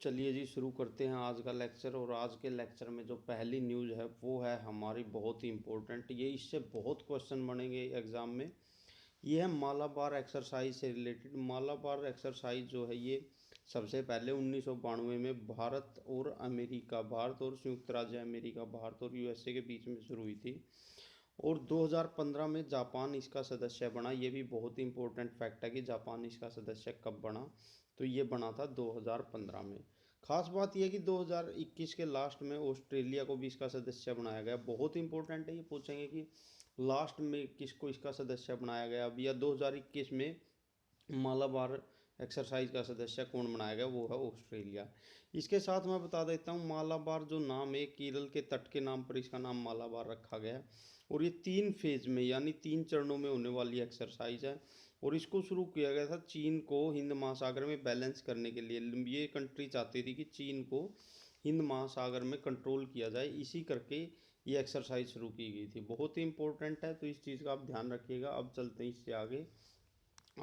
चलिए जी शुरू करते हैं आज का लेक्चर। और आज के लेक्चर में जो पहली न्यूज़ है वो है हमारी बहुत ही इम्पोर्टेंट, ये इससे बहुत क्वेश्चन बनेंगे एग्ज़ाम में। ये है मालाबार एक्सरसाइज से रिलेटेड। मालाबार एक्सरसाइज जो है ये सबसे पहले 1992 में भारत और अमेरिका, भारत और संयुक्त राज्य अमेरिका, भारत और यूएसए के बीच में शुरू हुई थी। और 2015 में जापान इसका सदस्य बना। ये भी बहुत ही इंपॉर्टेंट फैक्ट है कि जापान इसका सदस्य कब बना, तो ये बना था 2015 में। खास बात यह कि 2021 के लास्ट में ऑस्ट्रेलिया को भी इसका सदस्य बनाया गया। बहुत इंपॉर्टेंट है, ये पूछेंगे कि लास्ट में किसको इसका सदस्य बनाया गया अब, या 2021 में मालाबार एक्सरसाइज का सदस्य कौन बनाया गया, वो है ऑस्ट्रेलिया। इसके साथ मैं बता देता हूँ मालाबार जो नाम है केरल के तट के नाम पर इसका नाम मालाबार रखा गया है। और ये 3 फेज में यानी 3 चरणों में होने वाली एक्सरसाइज है। और इसको शुरू किया गया था चीन को हिंद महासागर में बैलेंस करने के लिए। ये कंट्री चाहती थी कि चीन को हिंद महासागर में कंट्रोल किया जाए, इसी करके ये एक्सरसाइज शुरू की गई थी। बहुत ही इंपॉर्टेंट है, तो इस चीज़ का आप ध्यान रखिएगा। अब चलते हैं इससे आगे।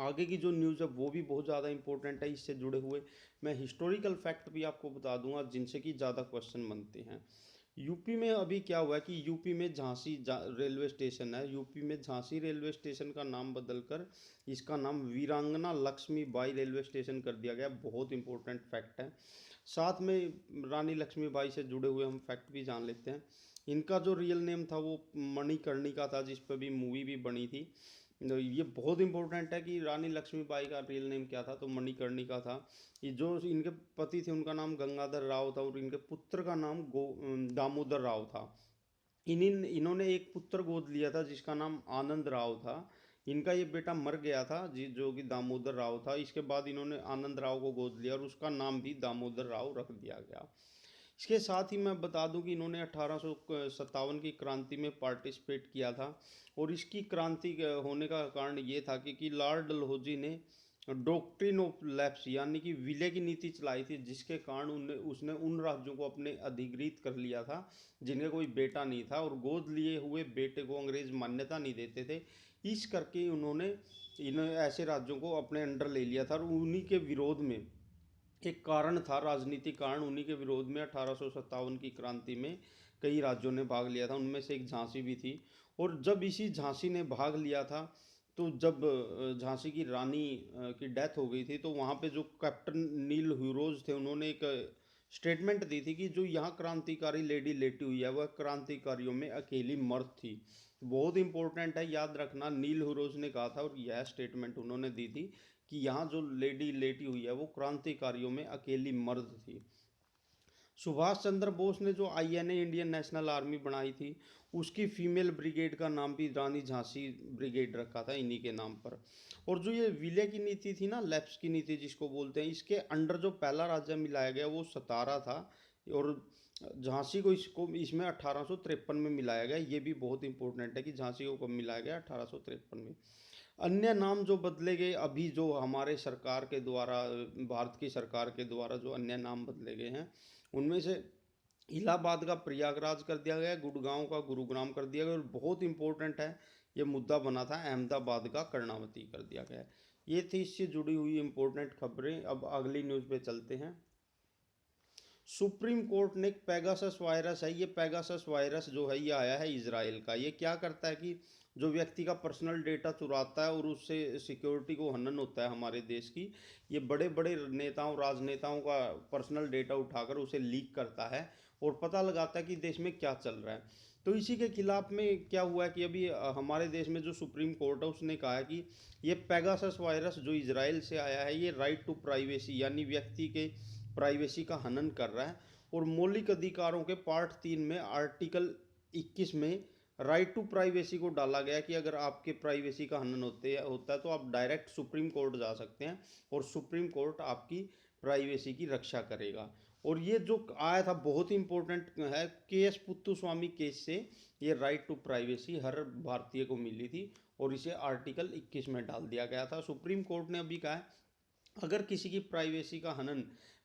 आगे की जो न्यूज़ है वो भी बहुत ज़्यादा इंपॉर्टेंट है इससे जुड़े हुए। मैं हिस्टोरिकल फैक्ट भी आपको बता दूंगा जिनसे कि ज़्यादा क्वेश्चन बनते हैं। यूपी में अभी क्या हुआ है कि यूपी में रेलवे स्टेशन है। यूपी में झांसी रेलवे स्टेशन का नाम बदलकर इसका नाम वीरांगना लक्ष्मीबाई रेलवे स्टेशन कर दिया गया। बहुत इंपॉर्टेंट फैक्ट है। साथ में रानी लक्ष्मीबाई से जुड़े हुए हम फैक्ट भी जान लेते हैं। इनका जो रियल नेम था वो मणिकर्णिका था, जिस पर भी मूवी भी बनी थी। तो ये बहुत इंपॉर्टेंट है कि रानी लक्ष्मीबाई का रियल नेम क्या था, तो मणिकर्णिका था। ये जो इनके पति थे उनका नाम गंगाधर राव था और इनके पुत्र का नाम दामोदर राव था। इन्होंने एक पुत्र गोद लिया था जिसका नाम आनंद राव था। इनका ये बेटा मर गया था जी, जो कि दामोदर राव था। इसके बाद इन्होंने आनंद राव को गोद लिया और उसका नाम भी दामोदर राव रख दिया गया। इसके साथ ही मैं बता दूं कि इन्होंने 1857 की क्रांति में पार्टिसिपेट किया था। और इसकी क्रांति होने का कारण ये था कि लॉर्ड डलहौजी ने डॉक्ट्रिन ऑफ लैप्स यानी कि विलय की नीति चलाई थी, जिसके कारण उसने उन राज्यों को अपने अधिकृत कर लिया था जिनका कोई बेटा नहीं था, और गोद लिए हुए बेटे को अंग्रेज मान्यता नहीं देते थे। इस करके उन्होंने इन ऐसे राज्यों को अपने अंडर ले लिया था। और उन्हीं के विरोध में एक कारण था, राजनीतिक कारण, उन्हीं के विरोध में 1857 की क्रांति में कई राज्यों ने भाग लिया था, उनमें से एक झांसी भी थी। और जब इसी झांसी ने भाग लिया था, तो जब झांसी की रानी की डेथ हो गई थी, तो वहाँ पे जो कैप्टन नील ह्यूरोज थे उन्होंने एक स्टेटमेंट दी थी कि जो यहाँ क्रांतिकारी लेडी लेटी हुई है वह क्रांतिकारियों में अकेली मर्द थी। बहुत इंपॉर्टेंट है, याद रखना। नील ह्यूरोज ने कहा था और यह स्टेटमेंट उन्होंने दी थी कि यहाँ जो लेडी लेटी हुई है वो क्रांतिकारियों में अकेली मर्द थी। सुभाष चंद्र बोस ने जो आईएनए इंडियन नेशनल आर्मी बनाई थी, उसकी फीमेल ब्रिगेड का नाम भी रानी झांसी ब्रिगेड रखा था इन्हीं के नाम पर। और जो ये विलय की नीति थी ना, लैप्स की नीति जिसको बोलते हैं, इसके अंडर जो पहला राज्य मिलाया गया वो सतारा था। और झांसी को इसमें 1853 में मिलाया गया। ये भी बहुत इंपॉर्टेंट है कि झांसी को कब मिलाया गया, 1853 में। अन्य नाम जो बदले गए अभी, जो हमारे सरकार के द्वारा, भारत की सरकार के द्वारा जो अन्य नाम बदले गए हैं, उनमें से इलाहाबाद का प्रयागराज कर दिया गया, गुड़गांव का गुरुग्राम कर दिया गया, और बहुत इंपॉर्टेंट है, ये मुद्दा बना था, अहमदाबाद का कर्णावती कर दिया गया। ये थी इससे जुड़ी हुई इंपॉर्टेंट खबरें। अब अगली न्यूज़ पे चलते हैं। सुप्रीम कोर्ट ने एक पेगासस वायरस है, ये पेगासस वायरस जो है ये आया है इजराइल का। ये क्या करता है कि जो व्यक्ति का पर्सनल डेटा चुराता है और उससे सिक्योरिटी को हनन होता है हमारे देश की, ये बड़े बड़े नेताओं, राजनेताओं का पर्सनल डेटा उठाकर उसे लीक करता है और पता लगाता है कि देश में क्या चल रहा है। तो इसी के खिलाफ में क्या हुआ है कि अभी हमारे देश में जो सुप्रीम कोर्ट है उसने कहा है कि ये पेगासस वायरस जो इजराइल से आया है ये राइट टू प्राइवेसी यानी व्यक्ति के प्राइवेसी का हनन कर रहा है। और मौलिक अधिकारों के पार्ट 3 में आर्टिकल 21 में राइट टू प्राइवेसी को डाला गया कि अगर आपके प्राइवेसी का हनन होता है तो आप डायरेक्ट सुप्रीम कोर्ट जा सकते हैं और सुप्रीम कोर्ट आपकी प्राइवेसी की रक्षा करेगा। और ये जो आया था बहुत ही इंपॉर्टेंट है, के एस पुत्तुस्वामी केस से ये राइट टू प्राइवेसी हर भारतीय को मिली थी और इसे आर्टिकल 21 में डाल दिया गया था। सुप्रीम कोर्ट ने अभी कहा है अगर किसी की प्राइवेसी का हनन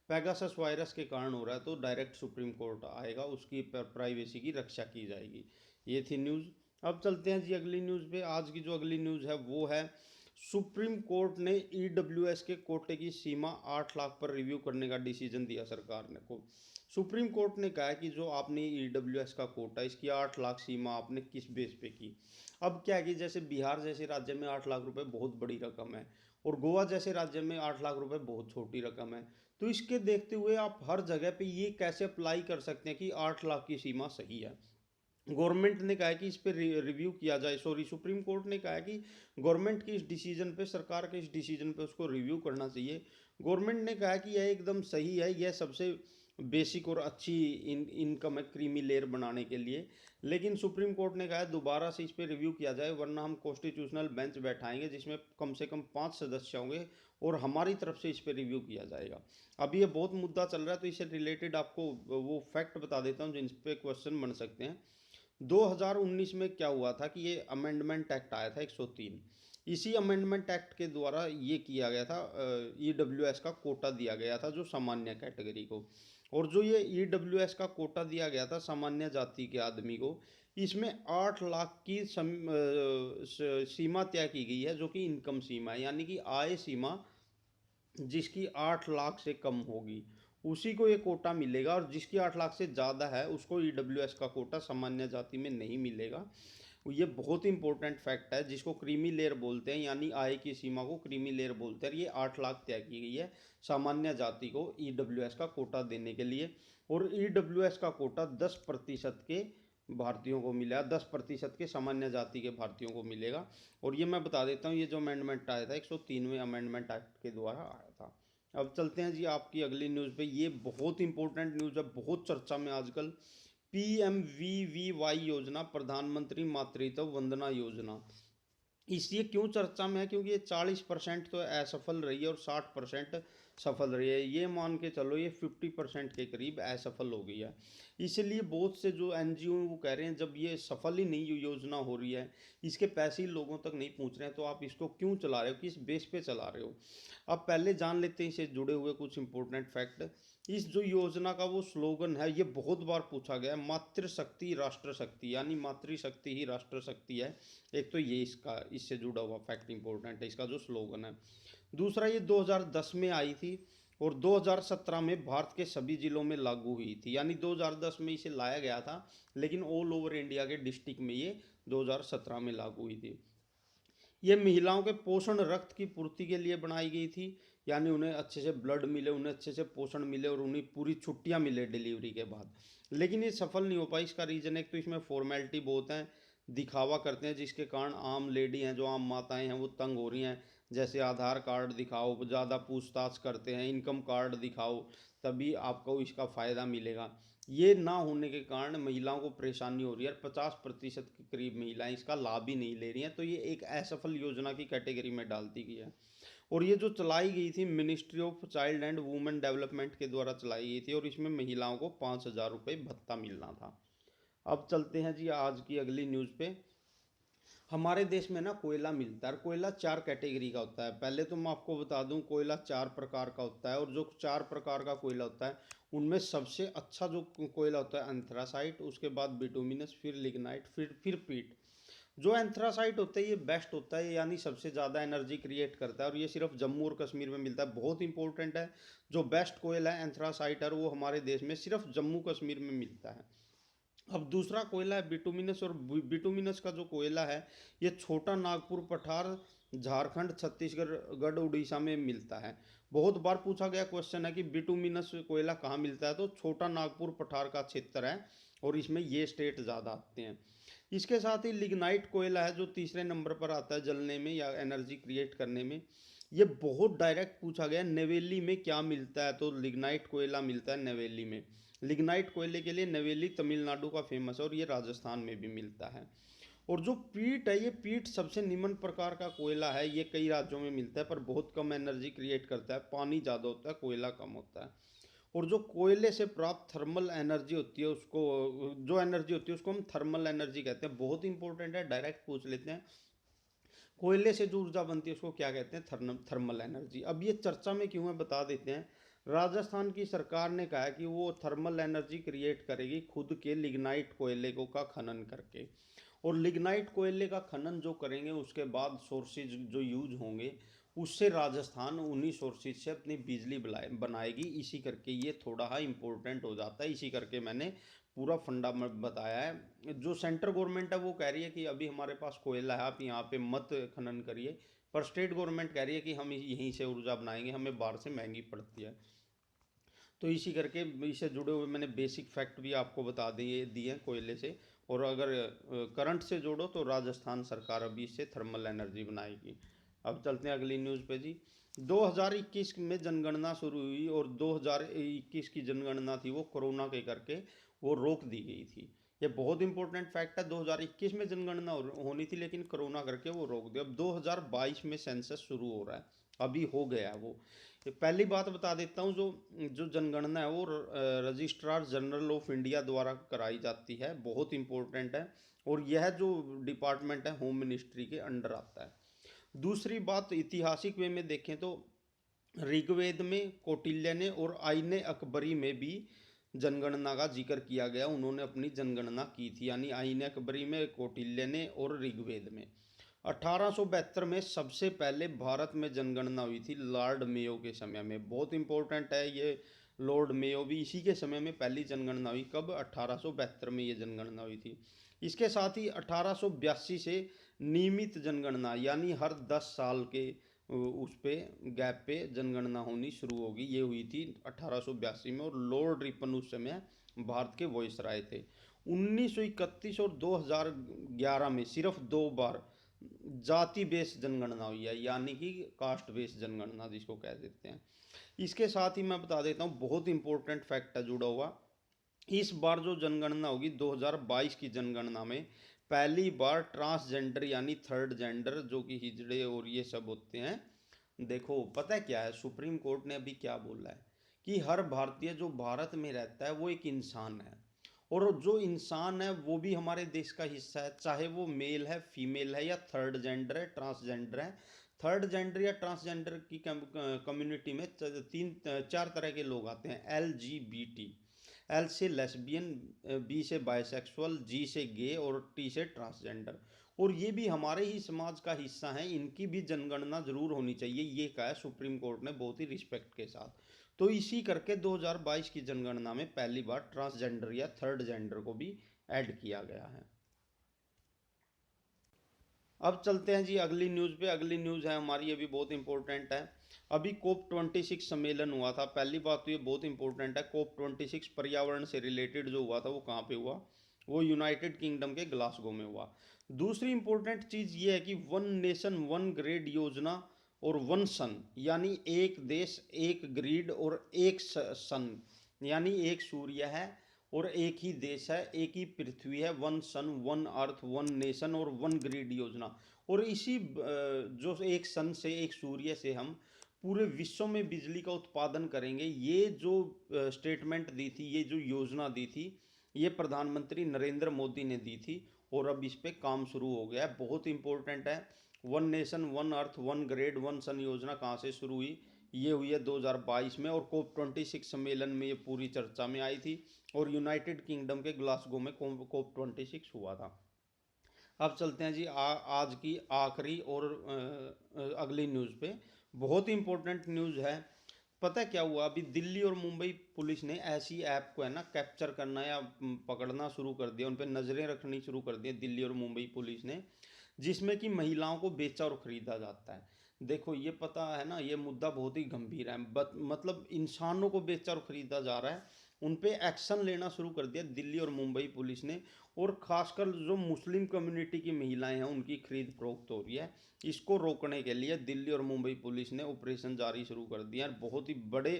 पेगासस वायरस के कारण हो रहा है तो डायरेक्ट सुप्रीम कोर्ट आएगा, उसकी प्राइवेसी की रक्षा की जाएगी। ये थी न्यूज़। अब चलते हैं जी अगली न्यूज़ पे। आज की जो अगली न्यूज़ है वो है सुप्रीम कोर्ट ने ईडब्ल्यूएस के कोटे की सीमा 8 लाख पर रिव्यू करने का डिसीजन दिया सरकार ने को। सुप्रीम कोर्ट ने कहा है कि जो आपने ईडब्ल्यूएस का कोटा, इसकी 8 लाख सीमा आपने किस बेस पे की। अब क्या है कि जैसे बिहार जैसे राज्य में 8 लाख रुपए बहुत बड़ी रकम है, और गोवा जैसे राज्य में 8 लाख रुपए बहुत छोटी रकम है। तो इसके देखते हुए आप हर जगह पे ये कैसे अप्लाई कर सकते हैं कि 8 लाख की सीमा सही है। गवर्नमेंट ने कहा है कि इस पर रिव्यू किया जाए, सॉरी सुप्रीम कोर्ट ने कहा है कि गवर्नमेंट के इस डिसीजन पे, सरकार के इस डिसीजन पे उसको रिव्यू करना चाहिए। गवर्नमेंट ने कहा है कि यह एकदम सही है, यह सबसे बेसिक और अच्छी इनकम है क्रीमी लेयर बनाने के लिए। लेकिन सुप्रीम कोर्ट ने कहा है दोबारा से इस पर रिव्यू किया जाए, वरना हम कॉन्स्टिट्यूशनल बेंच बैठाएंगे जिसमें कम से कम 5 सदस्य होंगे, और हमारी तरफ से इस पर रिव्यू किया जाएगा। अभी ये बहुत मुद्दा चल रहा है, तो इससे रिलेटेड आपको वो फैक्ट बता देता हूँ जिन पे क्वेश्चन बन सकते हैं। 2019 में क्या हुआ था कि ये अमेंडमेंट एक्ट आया था 103। इसी अमेंडमेंट एक्ट के द्वारा ये किया गया था, ईडब्ल्यूएस का कोटा दिया गया था जो सामान्य कैटेगरी को। और जो ये ईडब्ल्यूएस का कोटा दिया गया था सामान्य जाति के आदमी को, इसमें 8 लाख की सीमा तय की गई है, जो कि इनकम सीमा है, यानी कि आय सीमा जिसकी 8 लाख से कम होगी उसी को ये कोटा मिलेगा, और जिसकी 8 लाख से ज़्यादा है उसको ईडब्ल्यूएस का कोटा सामान्य जाति में नहीं मिलेगा। ये बहुत इंपॉर्टेंट फैक्ट है जिसको क्रीमी लेयर बोलते हैं, यानी आय की सीमा को क्रीमी लेयर बोलते हैं। ये 8 लाख तय की गई है सामान्य जाति को ईडब्ल्यूएस का कोटा देने के लिए, और ईडब्ल्यूएस का कोटा 10% के भारतीयों को मिला, 10% के सामान्य जाति के भारतीयों को मिलेगा। और ये मैं बता देता हूँ, ये जो अमेंडमेंट आया था 103वें अमेंडमेंट एक्ट के द्वारा आया था। अब चलते हैं जी आपकी अगली न्यूज़ पे। ये बहुत इंपॉर्टेंट न्यूज़ है, बहुत चर्चा में आजकल। PMVVY योजना, प्रधानमंत्री मातृत्व वंदना योजना, इसलिए क्यों चर्चा में है क्योंकि ये 40% तो असफल रही है और 60% सफल रही है। ये मान के चलो ये 50% के करीब असफल हो गई है। इसलिए बहुत से जो NGO वो कह रहे हैं जब ये सफल ही नहीं योजना हो रही है, इसके पैसे ही लोगों तक नहीं पहुंच रहे हैं, तो आप इसको क्यों चला रहे हो, किस बेस पे चला रहे हो। अब पहले जान लेते हैं इससे जुड़े हुए कुछ इंपॉर्टेंट फैक्ट। इस जो योजना का वो स्लोगन है, ये बहुत बार पूछा गया है, मातृशक्ति राष्ट्र शक्ति, यानी मातृशक्ति ही राष्ट्र शक्ति है। एक तो ये इसका इससे जुड़ा हुआ फैक्ट इंपॉर्टेंट है, इसका जो स्लोगन है। दूसरा, ये 2010 में आई थी और 2017 में भारत के सभी जिलों में लागू हुई थी, यानी 2010 में इसे लाया गया था, लेकिन ऑल ओवर इंडिया के डिस्ट्रिक्ट में ये 2017 में लागू हुई थी। ये महिलाओं के पोषण रक्त की पूर्ति के लिए बनाई गई थी, यानी उन्हें अच्छे से ब्लड मिले, उन्हें अच्छे से पोषण मिले, और उन्हें पूरी छुट्टियां मिले डिलीवरी के बाद। लेकिन ये सफल नहीं हो पाई। इसका रीज़न एक तो इसमें फॉर्मेलिटी बहुत है, दिखावा करते हैं, जिसके कारण आम लेडी हैं, जो आम माताएं हैं, वो तंग हो रही हैं। जैसे आधार कार्ड दिखाओ, ज़्यादा पूछताछ करते हैं, इनकम कार्ड दिखाओ, तभी आपको इसका फ़ायदा मिलेगा। ये ना होने के कारण महिलाओं को परेशानी हो रही है, 50% के करीब महिलाएं इसका लाभ ही नहीं ले रही हैं, तो ये एक असफल योजना की कैटेगरी में डाल दी गई है। और ये जो चलाई गई थी ministry of child and women development के द्वारा चलाई गई थी, और इसमें महिलाओं को 5,000 रुपये भत्ता मिलना था। अब चलते हैं जी आज की अगली न्यूज़ पे। हमारे देश में ना कोयला मिलता है, और कोयला 4 कैटेगरी का होता है। पहले तो मैं आपको बता दूं, कोयला 4 प्रकार का होता है, और जो 4 प्रकार का कोयला होता है उनमें सबसे अच्छा जो कोयला होता है एंथ्रासाइट, उसके बाद बिटुमिनस, फिर लिग्नाइट, फिर पीट। जो एंथ्रासाइट होता है ये बेस्ट होता है, यानी सबसे ज़्यादा एनर्जी क्रिएट करता है, और ये सिर्फ जम्मू और कश्मीर में मिलता है, बहुत इंपॉर्टेंट है। जो बेस्ट कोयला है एंथ्रासाइट है, वो हमारे देश में सिर्फ जम्मू कश्मीर में मिलता है। अब दूसरा कोयला है बिटुमिनस, और बिटुमिनस का जो कोयला है ये छोटा नागपुर पठार, झारखंड, छत्तीसगढ़, गढ़, उड़ीसा में मिलता है। बहुत बार पूछा गया क्वेश्चन है कि बिटुमिनस कोयला कहाँ मिलता है, तो छोटा नागपुर पठार का क्षेत्र है, और इसमें ये स्टेट ज़्यादा आते हैं। इसके साथ ही लिग्नाइट कोयला है जो तीसरे नंबर पर आता है जलने में या एनर्जी क्रिएट करने में। ये बहुत डायरेक्ट पूछा गया, नवेली में क्या मिलता है, तो लिग्नाइट कोयला मिलता है नवेली में। लिग्नाइट कोयले के लिए नवेली तमिलनाडु का फेमस है, और ये राजस्थान में भी मिलता है। और जो पीट है, ये पीट सबसे निम्न प्रकार का कोयला है, ये कई राज्यों में मिलता है पर बहुत कम एनर्जी क्रिएट करता है, पानी ज़्यादा होता है, कोयला कम होता है। और जो कोयले से प्राप्त थर्मल एनर्जी होती है उसको, जो एनर्जी होती है उसको हम थर्मल एनर्जी कहते हैं। बहुत इंपॉर्टेंट है, डायरेक्ट पूछ लेते हैं, कोयले से जो ऊर्जा बनती है उसको क्या कहते हैं, थर्मल एनर्जी। अब ये चर्चा में क्यों है बता देते हैं। राजस्थान की सरकार ने कहा है कि वो थर्मल एनर्जी क्रिएट करेगी खुद के लिग्नाइट कोयले को का खनन करके, और लिग्नाइट कोयले का खनन जो करेंगे उसके बाद सोर्सेज जो यूज होंगे उससे राजस्थान उन्हीं सोर्सेज से अपनी बिजली बनाएगी। इसी करके ये थोड़ा हा इम्पोर्टेंट हो जाता है। इसी करके मैंने पूरा फंडा बताया है। जो सेंट्रल गवर्नमेंट है वो कह रही है कि अभी हमारे पास कोयला है, आप यहाँ पे मत खनन करिए, पर स्टेट गवर्नमेंट कह रही है कि हम यहीं से ऊर्जा बनाएंगे, हमें बाहर से महंगी पड़ती है। तो इसी करके इससे जुड़े हुए मैंने बेसिक फैक्ट भी आपको बता दिए हैं कोयले से। और अगर करंट से जोड़ो तो राजस्थान सरकार अभी इससे थर्मल एनर्जी बनाएगी। अब चलते हैं अगली न्यूज़ पे जी। 2021 में जनगणना शुरू हुई और 2021 की जनगणना थी वो कोरोना के करके वो रोक दी गई थी। ये बहुत इंपॉर्टेंट फैक्ट है। 2021 में जनगणना होनी थी लेकिन कोरोना करके वो रोक दी। अब 2022 में सेंसस शुरू हो रहा है, अभी हो गया है वो। पहली बात बता देता हूँ, जो जो जनगणना है वो रजिस्ट्रार जनरल ऑफ इंडिया द्वारा कराई जाती है, बहुत इंपॉर्टेंट है। और यह जो डिपार्टमेंट है होम मिनिस्ट्री के अंडर आता है। दूसरी बात, ऐतिहासिक वे में देखें तो ऋग्वेद में कौटिल्य ने और आईने अकबरी में भी जनगणना का जिक्र किया गया, उन्होंने अपनी जनगणना की थी। यानी आईने अकबरी में, कौटिल्य ने और ऋग्वेद में। 1872 में सबसे पहले भारत में जनगणना हुई थी लॉर्ड मेयो के समय में। बहुत इंपॉर्टेंट है ये, लॉर्ड मेयो भी इसी के समय में पहली जनगणना हुई। कब? 1872 में ये जनगणना हुई थी। इसके साथ ही 1882 से नियमित जनगणना, यानी हर 10 साल के उस पे गैप पे जनगणना होनी शुरू होगी, ये हुई थी 1882 में। और लॉर्ड रिपन उस समय भारत के वॉइसराय थे। 1931 और 2011 में सिर्फ 2 बार जाति बेस्ड जनगणना हुई है, यानी कि कास्ट बेस्ड जनगणना जिसको कह देते हैं। इसके साथ ही मैं बता देता हूँ, बहुत इंपॉर्टेंट फैक्ट है जुड़ा हुआ। इस बार जो जनगणना होगी 2022 की जनगणना में पहली बार ट्रांसजेंडर यानी थर्ड जेंडर जो कि हिजड़े और ये सब होते हैं। देखो पता है क्या है, सुप्रीम कोर्ट ने अभी क्या बोला है कि हर भारतीय जो भारत में रहता है वो एक इंसान है। और जो इंसान है वो भी हमारे देश का हिस्सा है, चाहे वो मेल है, फीमेल है, या थर्ड जेंडर है, ट्रांसजेंडर है। थर्ड जेंडर या ट्रांसजेंडर की कम्युनिटी में 3-4 तरह के लोग आते हैं। LGBT, एल से लेस्बियन, बी से बाइसेक्सुअल, जी से गे और टी से ट्रांसजेंडर। और ये भी हमारे ही समाज का हिस्सा है, इनकी भी जनगणना जरूर होनी चाहिए, ये कहा है सुप्रीम कोर्ट ने बहुत ही रिस्पेक्ट के साथ। तो इसी करके 2022 की जनगणना में पहली बार ट्रांसजेंडर या थर्ड जेंडर को भी ऐड किया गया है। अब चलते हैं जी अगली न्यूज़ पे। अगली न्यूज़ है हमारी, ये भी बहुत इंपॉर्टेंट है। अभी COP26 सम्मेलन हुआ था। पहली बात तो ये बहुत इंपॉर्टेंट है, COP26 पर्यावरण से रिलेटेड जो हुआ था वो कहाँ पे हुआ? वो यूनाइटेड किंगडम के ग्लासगो में हुआ। दूसरी इंपॉर्टेंट चीज़ ये है कि वन नेशन वन ग्रिड योजना और वन सन, यानी एक देश एक ग्रिड और एक सन, यानी एक सूर्य है और एक ही देश है, एक ही पृथ्वी है। One sun one earth one nation और वन ग्रिड योजना। और इसी जो एक सन से, एक सूर्य से हम पूरे विश्व में बिजली का उत्पादन करेंगे, ये जो स्टेटमेंट दी थी, ये जो योजना दी थी, ये प्रधानमंत्री नरेंद्र मोदी ने दी थी। और अब इस पे काम शुरू हो गया है, बहुत इंपॉर्टेंट है। One nation one earth one grid one sun योजना कहाँ से शुरू हुई? ये हुई है 2022 में, और COP26 सम्मेलन में ये पूरी चर्चा में आई थी। और यूनाइटेड किंगडम के ग्लासगो में COP26 हुआ था। अब चलते हैं जी आज की आखिरी और अगली न्यूज़ पे। बहुत इंपॉर्टेंट न्यूज़ है। पता है क्या हुआ? अभी दिल्ली और मुंबई पुलिस ने ऐसी ऐप को है ना कैप्चर करना या पकड़ना शुरू कर दिया, उन पर नज़रें रखनी शुरू कर दी दिल्ली और मुंबई पुलिस ने, जिसमें कि महिलाओं को बेचा और ख़रीदा जाता है। देखो ये पता है ना, ये मुद्दा बहुत ही गंभीर है। मतलब इंसानों को बेचा और ख़रीदा जा रहा है, उन पे एक्शन लेना शुरू कर दिया दिल्ली और मुंबई पुलिस ने। और ख़ासकर जो मुस्लिम कम्युनिटी की महिलाएं हैं उनकी खरीद फरोख्त हो रही है, इसको रोकने के लिए दिल्ली और मुंबई पुलिस ने ऑपरेशन जारी शुरू कर दिया है। बहुत ही बड़े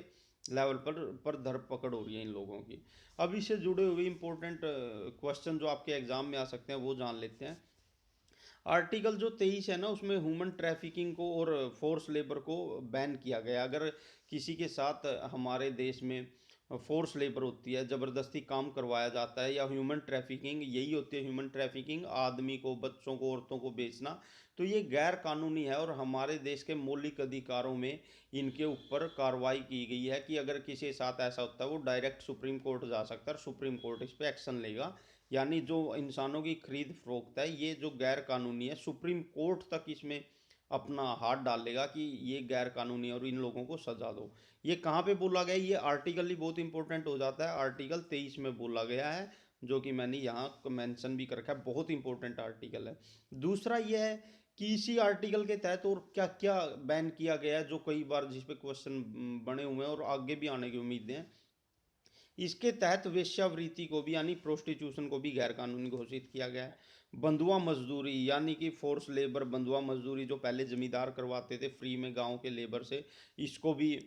लेवल पर धरपकड़ हो रही है इन लोगों की। अब इससे जुड़े हुए इंपॉर्टेंट क्वेश्चन जो आपके एग्जाम में आ सकते हैं वो जान लेते हैं। आर्टिकल जो 23 है ना, उसमें ह्यूमन ट्रैफिकिंग को और फोर्स लेबर को बैन किया गया। अगर किसी के साथ हमारे देश में फोर्स लेबर होती है, ज़बरदस्ती काम करवाया जाता है, या ह्यूमन ट्रैफिकिंग, यही होती है ह्यूमन ट्रैफिकिंग, आदमी को, बच्चों को, औरतों को बेचना। तो ये गैर कानूनी है और हमारे देश के मौलिक अधिकारों में इनके ऊपर कार्रवाई की गई है कि अगर किसी के साथ ऐसा होता है वो डायरेक्ट सुप्रीम कोर्ट जा सकता है और सुप्रीम कोर्ट इस पर एक्शन लेगा। यानी जो इंसानों की खरीद फरोख्त है ये जो गैर कानूनी है, सुप्रीम कोर्ट तक इसमें अपना हाथ डालेगा कि ये गैर कानूनी है और इन लोगों को सजा दो। ये कहाँ पे बोला गया है? ये आर्टिकल ही बहुत इंपॉर्टेंट हो जाता है, आर्टिकल 23 में बोला गया है, जो कि मैंने यहाँ मेंशन भी कर रखा है, बहुत इंपॉर्टेंट आर्टिकल है। दूसरा ये है कि इसी आर्टिकल के तहत और क्या क्या बैन किया गया है, जो कई बार जिस पे क्वेश्चन बने हुए हैं और आगे भी आने की उम्मीद है। इसके तहत वेश्यावृत्ति को भी यानी प्रोस्टिट्यूशन को भी गैर कानूनी घोषित किया गया है। बंधुआ मजदूरी यानी कि फोर्स लेबर, बंधुआ मजदूरी जो पहले जमींदार करवाते थे फ्री में गांव के लेबर से, इसको भी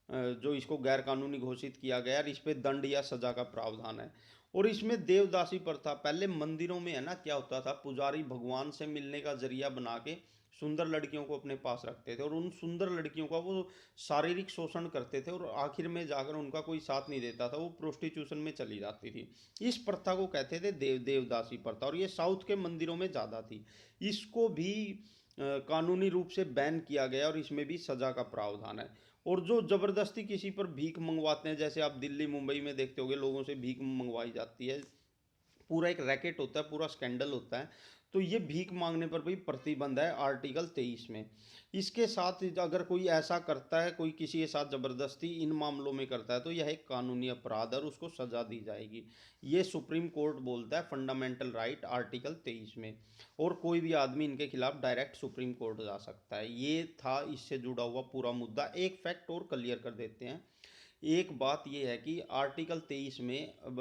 जो इसको गैर कानूनी घोषित किया गया और इस पे दंड या सजा का प्रावधान है। और इसमें देवदासी प्रथा, पहले मंदिरों में है ना क्या होता था, पुजारी भगवान से मिलने का जरिया बना के सुंदर लड़कियों को अपने पास रखते थे और उन सुंदर लड़कियों का वो शारीरिक शोषण करते थे और आखिर में जाकर उनका कोई साथ नहीं देता था, वो प्रोस्टिट्यूशन में चली जाती थी। इस प्रथा को कहते थे देवदासी प्रथा और ये साउथ के मंदिरों में ज़्यादा थी। इसको भी कानूनी रूप से बैन किया गया और इसमें भी सजा का प्रावधान है। और जो ज़बरदस्ती किसी पर भीख मंगवाते हैं, जैसे आप दिल्ली मुंबई में देखते होंगे लोगों से भीख मंगवाई जाती है, पूरा एक रैकेट होता है, पूरा स्कैंडल होता है। तो ये भीख मांगने पर भी प्रतिबंध है आर्टिकल 23 में। इसके साथ अगर कोई ऐसा करता है, कोई किसी के साथ ज़बरदस्ती इन मामलों में करता है तो यह एक कानूनी अपराध है और उसको सज़ा दी जाएगी। ये सुप्रीम कोर्ट बोलता है फंडामेंटल राइट आर्टिकल 23 में। और कोई भी आदमी इनके खिलाफ डायरेक्ट सुप्रीम कोर्ट जा सकता है। ये था इससे जुड़ा हुआ पूरा मुद्दा। एक फैक्ट और क्लियर कर देते हैं। एक बात यह है कि आर्टिकल 23 में अब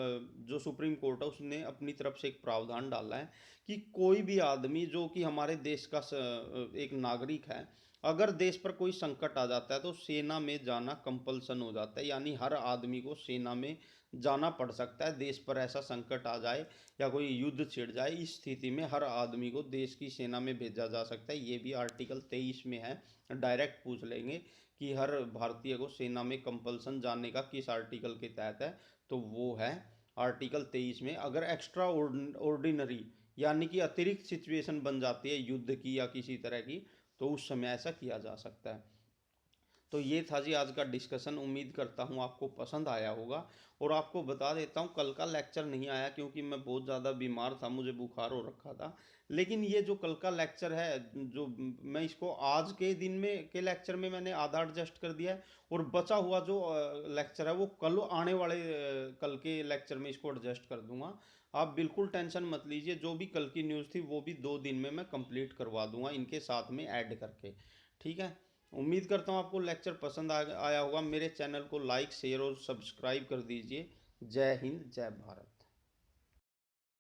जो सुप्रीम कोर्ट है उसने अपनी तरफ से एक प्रावधान डाला है कि कोई भी आदमी जो कि हमारे देश का एक नागरिक है, अगर देश पर कोई संकट आ जाता है तो सेना में जाना कंपल्सन हो जाता है। यानी हर आदमी को सेना में जाना पड़ सकता है। देश पर ऐसा संकट आ जाए या कोई युद्ध छिड़ जाए, इस स्थिति में हर आदमी को देश की सेना में भेजा जा सकता है। ये भी आर्टिकल 23 में है। डायरेक्ट पूछ लेंगे कि हर भारतीय को सेना में कंपल्सन जाने का किस आर्टिकल के तहत है, तो वो है आर्टिकल 23 में। अगर एक्स्ट्रा ऑर्डिनरी यानी कि अतिरिक्त सिचुएशन बन जाती है युद्ध की या किसी तरह की, तो उस समय ऐसा किया जा सकता है। तो ये था जी आज का डिस्कशन। उम्मीद करता हूँ आपको पसंद आया होगा। और आपको बता देता हूँ कल का लेक्चर नहीं आया क्योंकि मैं बहुत ज़्यादा बीमार था, मुझे बुखार हो रखा था। लेकिन ये जो कल का लेक्चर है, जो मैं इसको आज के दिन में के लेक्चर में मैंने आधा एडजस्ट कर दिया है और बचा हुआ जो लेक्चर है वो कल आने वाले कल के लेक्चर में इसको एडजस्ट कर दूंगा। आप बिल्कुल टेंशन मत लीजिए, जो भी कल की न्यूज़ थी वो भी 2 दिन में मैं कंप्लीट करवा दूंगा इनके साथ में ऐड करके। ठीक है। उम्मीद करता हूँ आपको लेक्चर पसंद आया होगा। मेरे चैनल को लाइक शेयर और सब्सक्राइब कर दीजिए। जय हिंद, जय भारत।